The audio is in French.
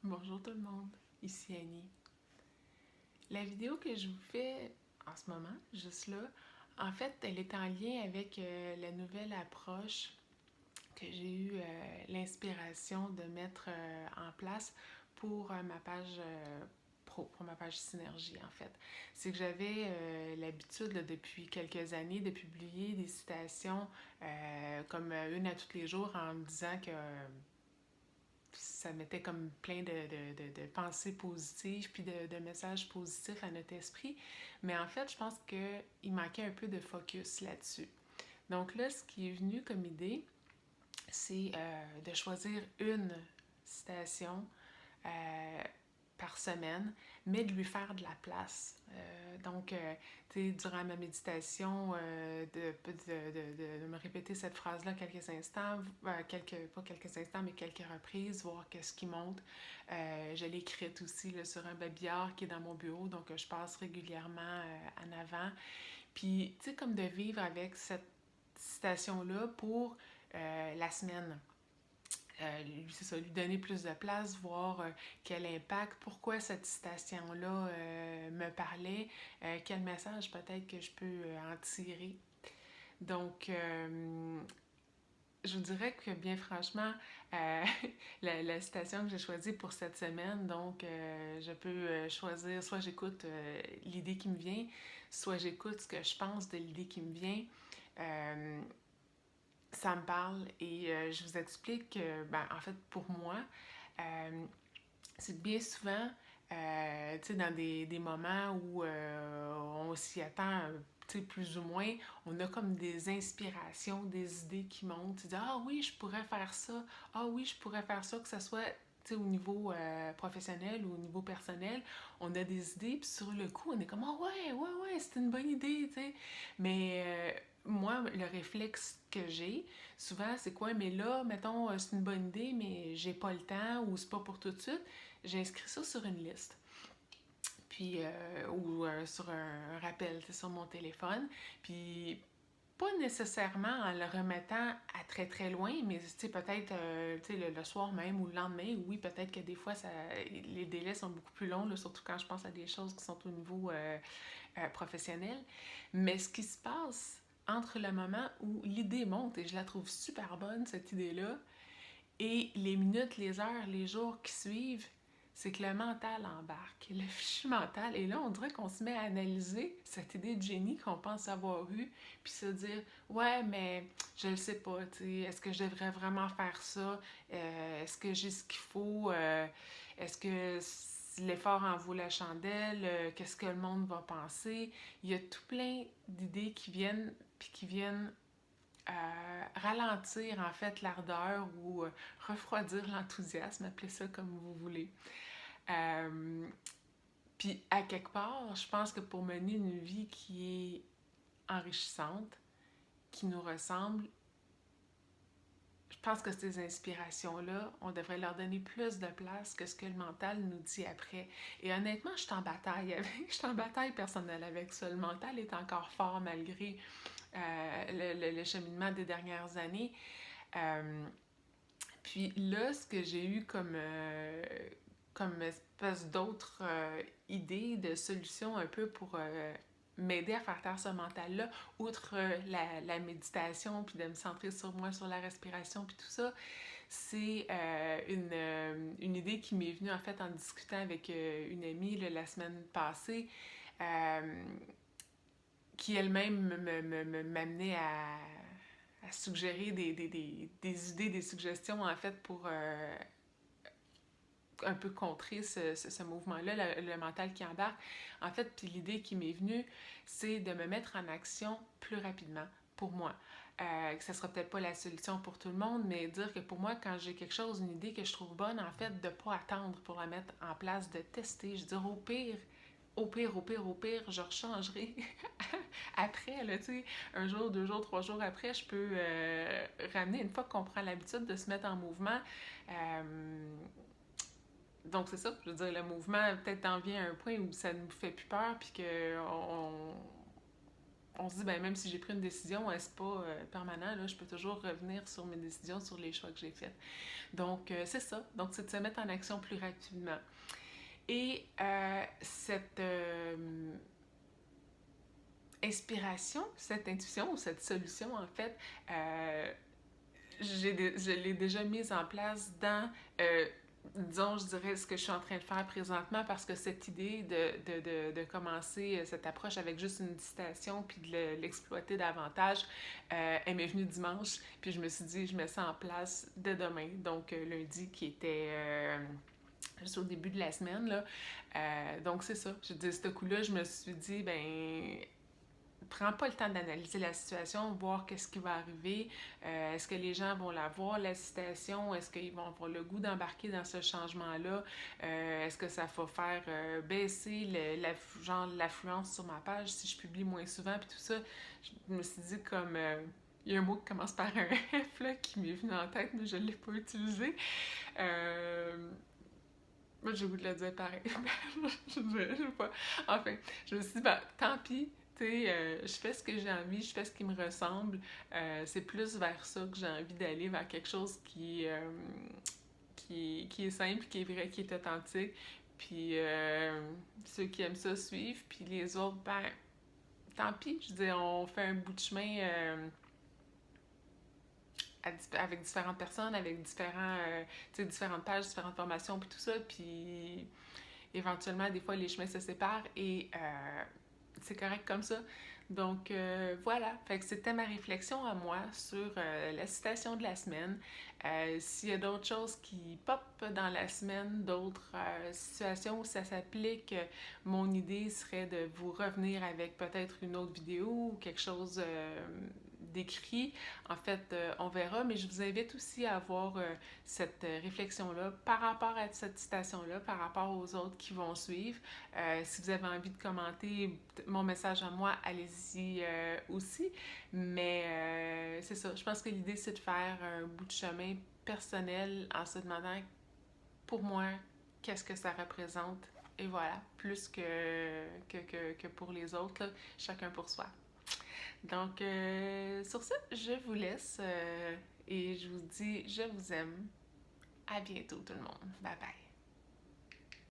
Bonjour tout le monde, ici Annie. La vidéo que je vous fais en ce moment, juste là, en fait, elle est en lien avec la nouvelle approche que j'ai eu l'inspiration de mettre en place pour ma page pro, pour ma page Synergie en fait. C'est que j'avais l'habitude là, depuis quelques années de publier des citations comme une à tous les jours en me disant que ça mettait comme plein de pensées positives puis de messages positifs à notre esprit. Mais en fait, je pense qu'il manquait un peu de focus là-dessus. Donc là, ce qui est venu comme idée, c'est de choisir une citation euh, par semaine, mais de lui faire de la place. Tu sais, durant ma méditation, de me répéter cette phrase-là quelques instants, pas quelques instants, mais quelques reprises, voir qu'est-ce qui monte. Je l'ai écrite aussi là, sur un babillard qui est dans mon bureau, donc je passe régulièrement en avant. Puis, tu sais, comme de vivre avec cette citation-là pour la semaine. C'est ça, lui donner plus de place, voir quel impact, pourquoi cette citation-là me parlait, quel message peut-être que je peux en tirer. Donc, je vous dirais que bien franchement, euh, la citation que j'ai choisie pour cette semaine, donc je peux choisir, soit j'écoute l'idée qui me vient, soit j'écoute ce que je pense de l'idée qui me vient. Euh, Ça me parle et je vous explique que, ben, en fait, pour moi, euh, c'est bien souvent, tu sais, dans des moments où on s'y attend, tu sais, plus ou moins, on a comme des inspirations, des idées qui montent. Tu dis, ah oui, je pourrais faire ça. Ah oui, je pourrais faire ça, que ce soit, tu sais, au niveau professionnel ou au niveau personnel. On a des idées, puis sur le coup, on est comme, ah ouais, c'est une bonne idée, tu sais. Mais moi, le réflexe que j'ai, souvent, c'est quoi? Mais là, mettons, c'est une bonne idée, mais j'ai pas le temps ou c'est pas pour tout de suite. J'ai inscrit ça sur une liste. Puis, ou sur un rappel, c'est sur mon téléphone. Puis, pas nécessairement en le remettant à très très loin, mais peut-être le soir même ou le lendemain. Oui, peut-être que des fois, les délais sont beaucoup plus longs, là, surtout quand je pense à des choses qui sont au niveau professionnel. Mais ce qui se passe entre le moment où l'idée monte, et je la trouve super bonne, cette idée-là, et les minutes, les heures, les jours qui suivent, c'est que le mental embarque, le fichu mental. Et là, on dirait qu'on se met à analyser cette idée de génie qu'on pense avoir eue, puis se dire, ouais, mais je le sais pas, tu sais, est-ce que je devrais vraiment faire ça? Est-ce que j'ai ce qu'il faut? Est-ce que l'effort en vaut la chandelle? Qu'est-ce que le monde va penser? Il y a tout plein d'idées qui viennent, puis qui viennent ralentir en fait l'ardeur ou refroidir l'enthousiasme, appelez ça comme vous voulez. Euh, Puis à quelque part, je pense que pour mener une vie qui est enrichissante, qui nous ressemble, je pense que ces inspirations-là, on devrait leur donner plus de place que ce que le mental nous dit après. Et honnêtement, je suis en bataille avec, je suis en bataille personnelle avec ça. Le mental est encore fort malgré le cheminement des dernières années. Euh, Puis là, ce que j'ai eu comme espèce d'autres idées de solutions un peu pour m'aider à faire taire ce mental-là, outre la méditation, puis de me centrer sur moi, sur la respiration, puis tout ça, c'est une idée qui m'est venue en fait en discutant avec une amie là, la semaine passée, euh, qui elle-même m'amenait à suggérer des idées, des suggestions en fait pour un peu contrer ce mouvement-là, le mental qui embarque. En fait, puis l'idée qui m'est venue, c'est de me mettre en action plus rapidement pour moi. Que ça sera peut-être pas la solution pour tout le monde, mais dire que pour moi, quand j'ai quelque chose, une idée que je trouve bonne, en fait, de pas attendre pour la mettre en place, de tester. Je veux dire, au pire, je rechangerai après, là, tu sais, un jour, 2 jours, 3 jours après, je peux ramener, une fois qu'on prend l'habitude de se mettre en mouvement, donc c'est ça, je veux dire, le mouvement peut-être en vient à un point où ça ne nous fait plus peur, puis qu'on on se dit, ben même si j'ai pris une décision, c'est pas permanent, là, je peux toujours revenir sur mes décisions, sur les choix que j'ai faits. Donc, c'est ça. Donc, c'est de se mettre en action plus rapidement. Et cette inspiration, cette intuition ou cette solution, en fait, je l'ai déjà mise en place dans, disons, je dirais, ce que je suis en train de faire présentement, parce que cette idée de commencer cette approche avec juste une citation puis de l'exploiter davantage, elle m'est venue dimanche, puis je me suis dit, je mets ça en place dès demain, donc lundi qui était... juste au début de la semaine, là. Donc, c'est ça. Je dis, ce coup-là, je me suis dit, ben, prends pas le temps d'analyser la situation, voir qu'est-ce qui va arriver. Est-ce que les gens vont la voir, la situation? Est-ce qu'ils vont avoir le goût d'embarquer dans ce changement-là? Est-ce que ça va faire baisser genre l'affluence sur ma page si je publie moins souvent? Puis tout ça, je me suis dit comme... il y a un mot qui commence par un F là, qui m'est venu en tête, mais je ne l'ai pas utilisé. Moi, j'ai le goût de le dire pareil. Je sais pas. Enfin, je me suis dit, ben, tant pis. Tu sais, je fais ce que j'ai envie, je fais ce qui me ressemble. C'est plus vers ça que j'ai envie d'aller, vers quelque chose qui est simple, qui est vrai, qui est authentique. Puis ceux qui aiment ça suivent, puis les autres, ben, tant pis. Je veux dire, on fait un bout de chemin avec différentes personnes, avec différentes pages, différentes formations, puis tout ça. Puis éventuellement, des fois, les chemins se séparent et c'est correct comme ça. Donc, voilà. Fait que c'était ma réflexion à moi sur la citation de la semaine. S'il y a d'autres choses qui pop dans la semaine, d'autres situations où ça s'applique, mon idée serait de vous revenir avec peut-être une autre vidéo ou quelque chose d'écrit. En fait, on verra, mais je vous invite aussi à avoir cette réflexion-là par rapport à cette citation-là, par rapport aux autres qui vont suivre. Si vous avez envie de commenter mon message à moi, allez-y aussi. Mais c'est ça, je pense que l'idée, c'est de faire un bout de chemin personnel en se demandant, pour moi, qu'est-ce que ça représente. Et voilà, plus que pour les autres, là, chacun pour soi. Donc, sur ce, je vous laisse et je vous dis, je vous aime. À bientôt tout le monde. Bye bye.